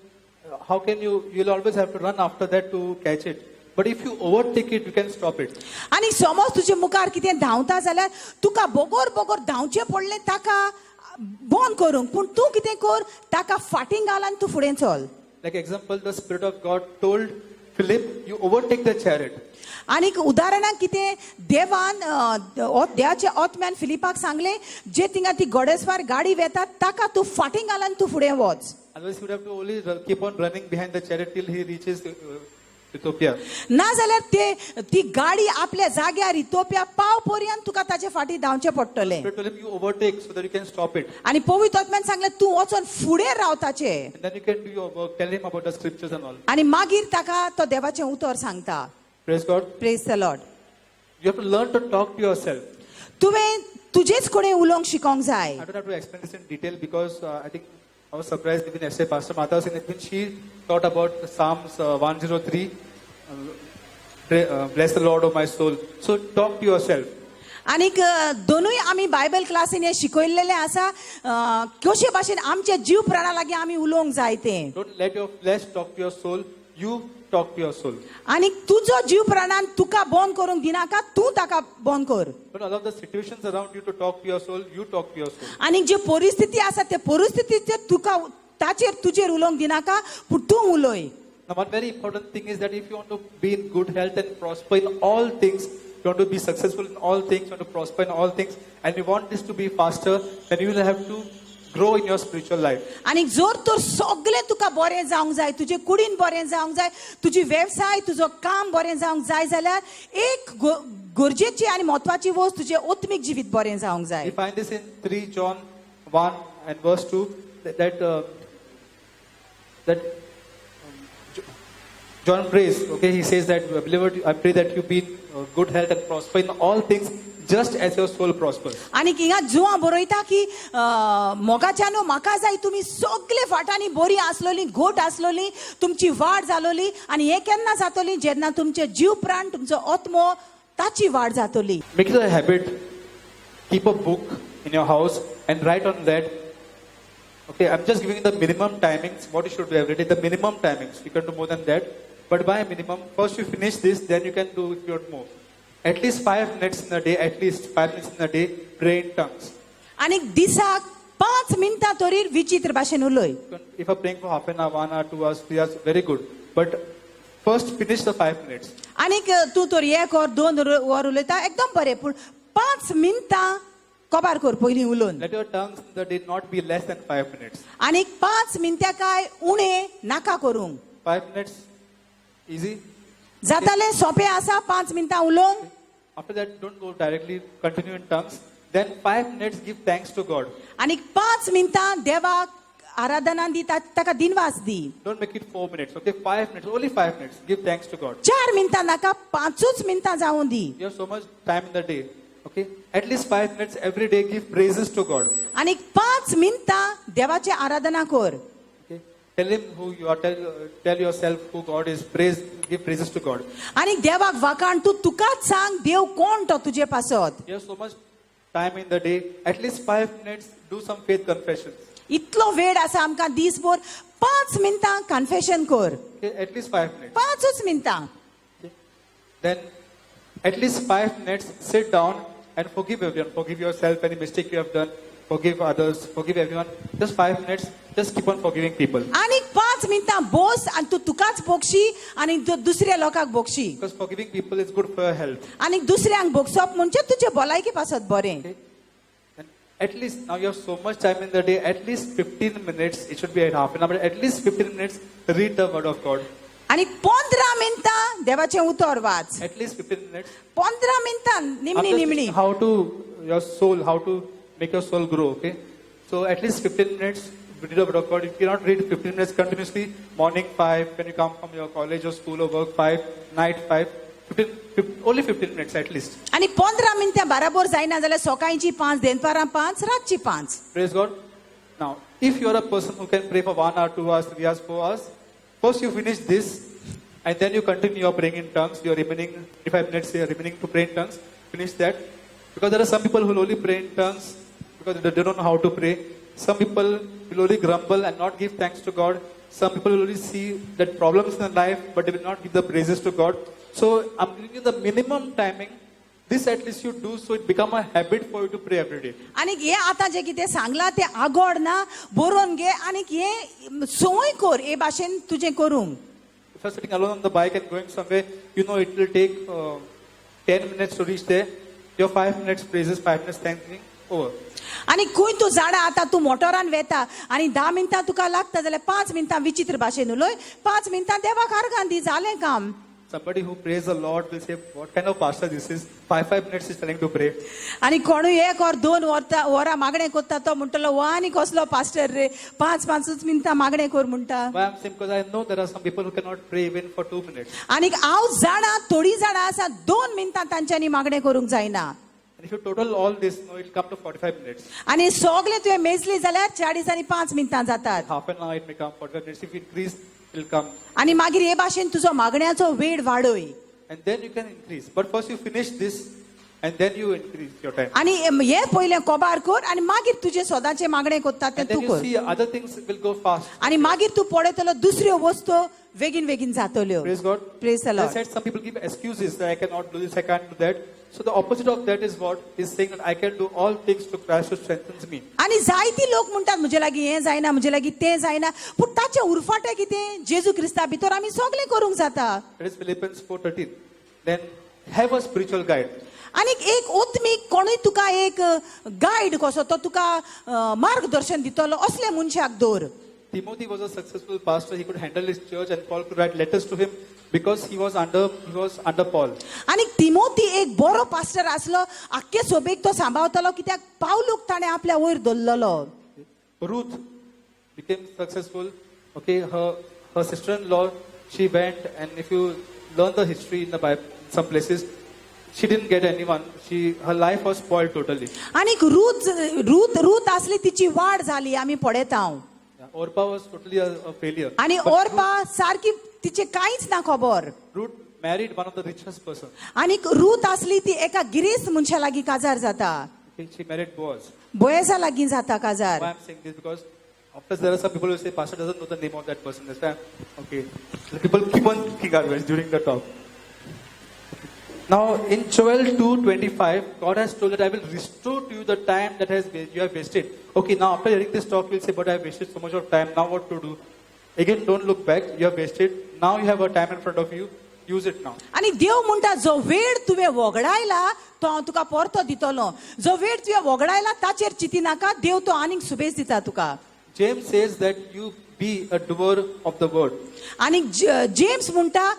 how can you'll always have to run after that to catch it. But if you overtake it, you can stop it. आनी समज तुजे मुखार कितें धांवता जाल्यार तुका बोगोर धांवचें पडलें ताका बंद करूंक पूण तूं कितें कर ताका फाटीं घाल आनी तूं फुडें चल. Like example, the Spirit of God told Philip, you overtake the chariot. आनीक उदाहरणाक कितें देवान देवाच्या आत्म्यान फिलिपाक सांगलें जे थिंगा ती घोडेस्वार गाडी वेता ताका तूं फाटीं घाल आनी तूं फुडें वच. Otherwise, he would have to only keep on running behind the chariot till he reaches Ethiopia. नाजाल्यार ती गाडी आपल्या जाग्यार इथोपिया पाव पर्यंत तुका ताचे फाटी धांवचें पडटलें. Spirit told him, you overtake so that you can stop it. आनी पवित्र आत्म्यान सांगलें तूं वचून फुडें राव ताचें. And then you can do your work, tell him about the scriptures and all. आनी मागीर ताका तो देवाचें उतर सांगता. Praise God. Praise the Lord. You have to learn to talk to yourself. तुवें तुजेच कडेन उलोवंक शिकोंक जाय. I don't have to explain this in detail because I think I was surprised even yesterday Pastor Mata was saying that when she thought about Psalms 103, bless the Lord of my soul. So talk to yourself. आनीक दोनूय आमी Bible क्लासीन हे शिकयल्लेले आसा कशे भाशेन आमच्या जीव प्राणा लागीं आमी उलोवंक जाय तें. Don't let your flesh talk to your soul. you talk to your soul. आणि तुझो जीव प्राणान तुका बंद करूंक दिनाका, तू ताका बंद कर. Don't allow the situations around you to talk to your soul, you talk to your soul. आणि जे परिस्थिती आसा ते परिस्थितीचे तुका ताचेर तुजेर उलोवंक दिनाका, पूण तूं उलय. Now, one very important thing is that if you want to be in good health and prosper in all things, you want to be successful in all things, you want to prosper in all things, and you want this to be faster, then you will have to grow in your spiritual life. आणि जर तर सगळें तुका बरें जावंक जाय, तुजे कुडीन बरें जावंक जाय, तुजी वेवसाय, तुजो काम बरें जावंक जाय जाल्यार एक गरजेची आणि महत्वाची वस्त तुजें आत्मीक जिवीत बरें जावंक जाय. We find this in 3 John 1 and verse 2 that John prays, okay, he says that, beloved, I pray that you be in good health and prosper in all things just as your soul prospers. आणि हिंगा जुआ बरयता की मोगाच्यानो म्हाका जाय तुमी सगळे फाटांनी बरी आसलोली, घोट आसलोली, तुमची वाड जालोली, आणि हे केन्ना जातोली जेन्ना तुमचे जीव प्राण, तुमचो आत्मो ताची वाड जातोली. Make it a habit, keep a book in your house and write on that. Okay, I'm just giving you the minimum timings, what you should do every day, the minimum timings. You can do more than that, but by minimum, first you finish this, then you can do if you want more. At least 5 minutes in a day, at least 5 minutes in a day, pray in tongues. आणि दिसाक 5 मिनटां तरी विचित्र भाशेन उलय. If you're praying for half an hour, 1 hour, 2 hours, 3 hours, very good. But first finish the 5 minutes. आणि तू तर 1 वर 2 वर उलयता एकदम बरें, पूण 5 मिनटां कबार कर पयलीं उलोवन. Let your tongues in the day not be less than 5 minutes. आणि 5 मिनटां काय उणे नाका करूंक. 5 minutes, easy. जातालें सोंपें आसा 5 मिनटां उलोवंक. After that, don't go directly, continue in tongues. Then 5 minutes, give thanks to God. आणि 5 मिनटां देवाक आराधना दी, ताका दिनवास दी. Don't make it 4 minutes, okay? 5 minutes, only 5 minutes. Give thanks to God. 4 मिनटां नाका, 5 मिनटां जावं दी. You have so much time in the day, okay? At least 5 minutes every day, give praises to God. आणि 5 मिनटां देवाची आराधना कर. Okay? Tell Him who you are, tell yourself who God is, give praises to God. आणि देवाक वाखाण तू तुकाच सांग देव कोण तो तुजे पासत. You have so much time in the day, at least 5 minutes, do some faith confessions. इतलो वेळ आसा आमकां दिसभर, 5 मिनटां कन्फेशन कर. Okay? At least 5 minutes. 5 मिनटां. Okay? Then, at least 5 minutes, sit down and forgive everyone. Forgive yourself, any mistake you have done. Forgive others, forgive everyone. Just 5 minutes, just keep on forgiving people. आणि 5 मिनटां बोस आणि तू तुकाच बोगशी आणि दुसऱ्या लोकांक बोगशी. Because forgiving people is good for your health. आणि दुसऱ्यांक बोगसप म्हणजे तुजे भलायकी पासत बरें. Okay? And at least, now you have so much time in the day, at least 15 minutes, it should be at half an hour, but at least 15 minutes, read the word of God. आणि 15 मिनटां देवाचें उतर watch. At least 15 minutes. 15 मिनटां I'm निमणी just निमणी. teaching how to, your soul, how to make your soul grow, okay? So at least 15 minutes, read the word of God. If you cannot read 15 minutes continuously, morning 5, when you come from your college or school or work 5, night 5, only 15 minutes at least. आणि 15 मिनटां बराबर जायना जाल्यार सकाळची 5, दनपारां 5, रातची 5. Praise God. Now, if you are a person who can pray for 1 hour, 2 hours, 3 hours, 4 hours, first you finish this, and then you continue your praying in tongues. You are remaining 25 minutes here, remaining to pray in tongues. Finish that. Because there are some people who will only pray in tongues because they don't know how to pray. Some people will only grumble and not give thanks to God. Some people will only see that problems in their life, but they will not give the praises to God. So I'm giving you the minimum timing. This at least you do, so it become a habit for you to pray every day. आणि हे आता जे कितें सांगला ते आगोड ना, बरोवन घे आणि हे संवय कर हे भाशेन तुजें करूंक. If you're sitting alone on the bike and going somewhere, you know it will take 10 minutes to reach there. Your 5 minutes praises, 5 minutes thanksgiving, over. आणि खंय तू झाडा आता तू मोटरान वेता आणि 10 मिनटां तुका लागता जाल्यार 5 मिनटां विचित्र भाशेन उलय, 5 मिनटां देवाक आर्गां दी, जालें काम. Somebody who prays the Lord will say, what kind of pastor this is? 5 minutes is telling to pray. आणि कोणूय 1 or 2 वरां मागणें करता तो म्हणटलो हो आनी कसलो पास्टर रे, 5 मिनटां मागणें कर म्हणटा. Why I'm saying? Because I know there are some people who cannot pray even for 2 minutes. आणि हांव जाणा थोडीं जाणां आसा 2 मिनटां तांच्यांनी मागणें करूंक जायना. And if you total all this, no, it will come to 45 minutes. आणि सगळे तुवें मेजली जाल्यार 40 आनी 5 मिनटां जातात. Half an hour it may come, 45 minutes. If you increase, it will come. आणि मागीर हे भाशेन तुजो मागण्याचो वेळ वाडय. And then you can increase. But first you finish this, and then you increase your time. आणि हे पहिले कोबार कर आणि मागीर तुजे सोदाचे मागणे कोत्ता ते And तू then you कर see other things will go fast. आणि मागीर तू पळयतलो दुसऱ्यो वस्तू बेगीन बेगीन जातल्यो. Praise God. Praise the They Lord. said some people give excuses that I cannot do this, I can't do that. So the opposite of that is what is saying that I can do all things through Christ who strengthens me. आणि जायती लोक म्हणटात म्हजे लागीं हें जायना म्हजे लागीं तें जायना पूण ताचे उरफाटें कितें जेजू क्रिस्ता भितर आमी सगळें करूंक जाता. That is Philippians 4:13. Then have a spiritual guide. आणि एक ओत्मीक कोणूय तुका एक गायड कसो तो तुका मार्गदर्शन दितलो असले मनशाक दवर. Timothy was a successful pastor. He could handle his church, and Paul could write letters to him because he was under Paul. आणि तिमोथी एक बरो पास्टर आसलो आख्खे सोबेक तो सांबाळतालो कित्याक पावलूक ताणें आपल्या वयर दवरलेलो. Ruth became successful. Okay, her sister-in-law, she went, and if you learn the history in the Bible, some places, she didn't get anyone. Her life was spoiled totally. आणि रूथ आसली तिची वाड जाली आमी पळयता. Orpah was totally a failure. आणि But Orpa सारकी तिचे कांयच ना खबर. Ruth married one of the richest person. आणि रूथ आसली ती एका गिरेस्त मनशा लागीं काजार जाता. Okay, she married Boaz. बोयेजा लागीं जाता काजार. Why I'm saying this because after there are some people who say pastor doesn't know the name of that person. That's why okay. The people keep on thinking garbage during the talk. Now in Joel 2:25, God has told that I will restore to you the time that you have wasted. Okay, now after hearing this talk, you'll say, but I have wasted so much of time. Now what to do? Again, don't look back. You have wasted. Now you have a time in front of you. Use it now. आणि देव म्हणटा जो वेळ तुवें वगडायला तो हांव तुका परतो दितलो. जो वेळ तुवें वगडायला ताचेर चिती नाका. देव तो आनीक सुबेज दिता तुका. James says that you be a doer of the word. आणि जेम्स म्हणटा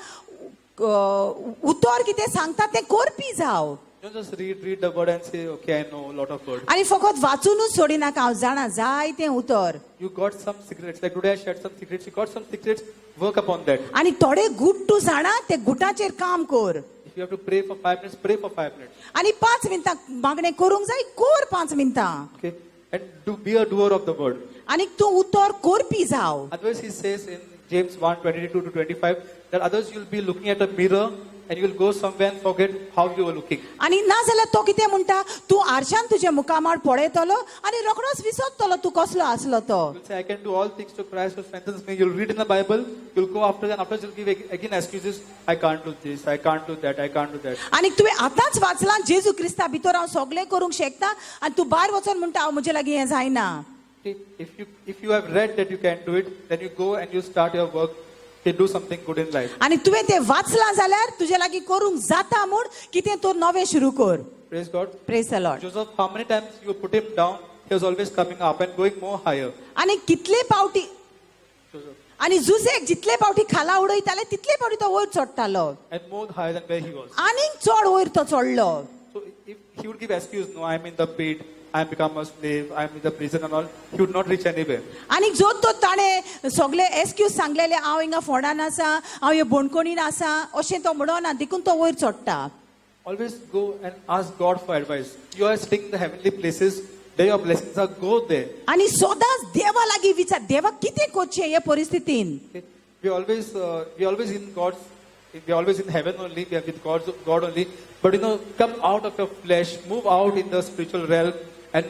उतर कितें सांगता तें करपी जाव. Don't just read the word and say, okay, I know a lot of words. आणि फकत वाचूनच सोडी नाका हांव जाणा जाय तें उतर. You got some secrets. Like today I shared some secrets. You got some secrets. Work upon that. आणि थोडे गुट तूं जाणा ते गुटाचेर काम कर. If you have to pray for 5 minutes, pray for 5 minutes. आणि 5 मिनटां मागणें करूंक जाय कर 5 मिनटां. Okay? And be a doer of the word. आणि तूं उतर करपी जाव. Otherwise he says in James 1:22-25 that others you'll be looking at a mirror and you'll go somewhere and forget how you were looking. आणि नाजाल्यार तो कितें म्हणटा तूं आरशान तुजे मुखामाड पळयतलो आणि रोखडोच विसरतलो तूं कसलो आसलो तो. You'll say, I can do all things to Christ who strengthens me. You'll read in the Bible. You'll go after that. After you'll give again excuses. I can't do this. I can't do that. I can't do that. आणि तुवें आतांच वाचलां जेजू Crysta भितर हांव सगळें करूंक शकता आनी तूं भायर वचून म्हणटा हांव म्हजे लागीं हें जायना. Okay? If you have read that you can do it, then you go and you start your work. Okay, do something good in life. आणि तुवें तें वाचलां जाल्यार तुजे लागीं करूंक जाता म्हूण कितें तूं नवें सुरू कर. Praise God. Praise the Lord. Joseph, how many times you put him down? He was always coming up and going more higher. आणि कितले पावटी Joseph. आणि जुसेक जितले पावटी खाला उडयताले तितले पावटी तो वयर चडटालो. And more higher than where he was. आनीक चड वयर तो चडलो. So if he would give excuse, no, I'm in the pit, I'm become a slave, I'm in the prison and all, he would not reach anywhere. आणि जो तो ताणें सगळे एक्सक्यूज सांगलेले हांव हिंगा फोंडान आसा हांव ह्या बोणकोणीन आसा अशें तो म्हणना देखून तो वयर चडटा. Always go and ask God for advice. You are sitting in the heavenly places, there your blessings are, go there. आणि सदांच देवा लागीं विचार देवा कितें करचें हे परिस्थितीन. Okay? We always in God's, we always in heaven only, we are with God only. But come out of your flesh, move out in the spiritual realm. And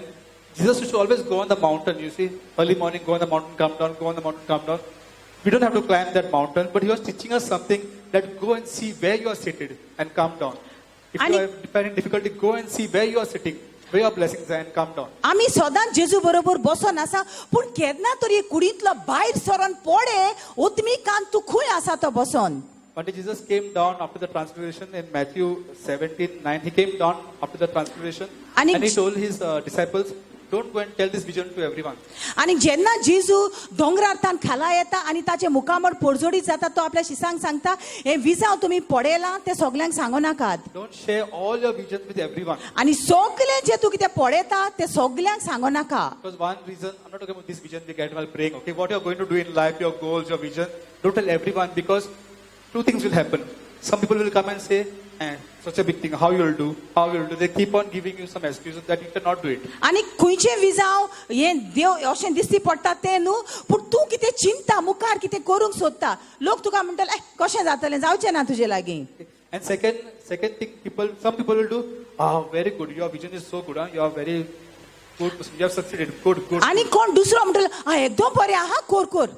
Jesus used to always go on the mountain, you see. Early morning, go on the mountain, come down, go on the mountain, come down. We don't have to climb that mountain, but he was teaching us something that go and see where you are seated and come down. If you are finding difficulty, go and see where you are sitting, where your blessings are and come down. आमी सदांच जेजू बरोबर बसून आसा पूण केन्ना तरी कुडींतलो भायर सरोन पडे ओत्मीकान तूं खंय आसा तो बसून. One day Jesus came down after the transfiguration in Matthew 17:9. He came down after the transfiguration and he told his disciples, don't go and tell this vision to everyone. आणि जेन्ना जेजू दोंगरार्थान खाला येता आणि ताचे मुखामड पडझोडी जाता तो आपल्या शिसांक सांगता हे विजाव तुम्ही पडेला ते सगळ्यांक सांगू नाकात. Don't share all your visions with everyone. आणि सगळे जे तू कितें पळयता ते सगळ्यांक सांगू नाका. Because one reason, I'm not talking about this vision we get while praying, okay, what you're going to do in life, your goals, your vision, don't tell everyone because two things will happen. Some people will come and say, such a big thing, how you'll do. They keep on giving you some excuses that you cannot do it. आणि खंयचे विजाव हे देव अशें दिसती पडटा ते न्हू पूण तूं कितें चिंता मुखार कितें करूंक सोदता लोक तुका म्हणटले कशें जातलें जावचें ना तुजे लागीं. And second thing, some people will do, very good, your vision is so good, you are very good, you have succeeded, good. आणि कोण दुसरो म्हणटलो हा एकदम बरें आहा core core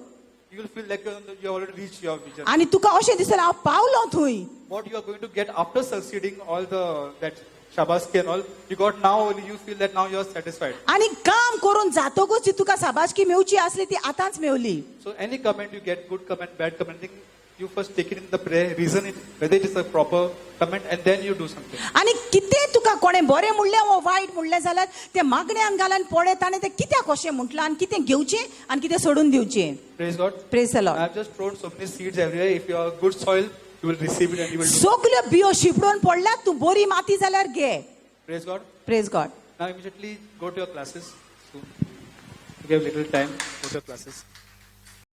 You will feel like you have already reached your vision. आणि तुका अशें दिसलें हांव पावलो थंय What you are going to get after succeeding all that shabaski and all, you got now, only you feel that now you are satisfied. आणि काम करून जातकूच जी तुका शाबासकी मेवची असली ती आतांच मेवली So any comment you get, good comment, bad comment, think you first take it in the prayer, reason it, whether it is a proper comment, and then you do something. आणि कितें तुका कोणें बरें म्हणलें वो वायट म्हणलें जाल्यार तें मागण्यांत घालन पळय ताणें तें कित्याक अशें म्हटलां आनी कितें घेवचें आनी कितें सोडून दिवचें Praise God. Praise the I Lord have just thrown so many seeds everywhere. If you are good soil, you will receive it and you will do. सगल्यो बियो शिपडून पडल्यात तूं बरी माती जाल्यार घे Praise God. Praise God Now immediately go to your classes. Soon. You have little time. Go to your classes.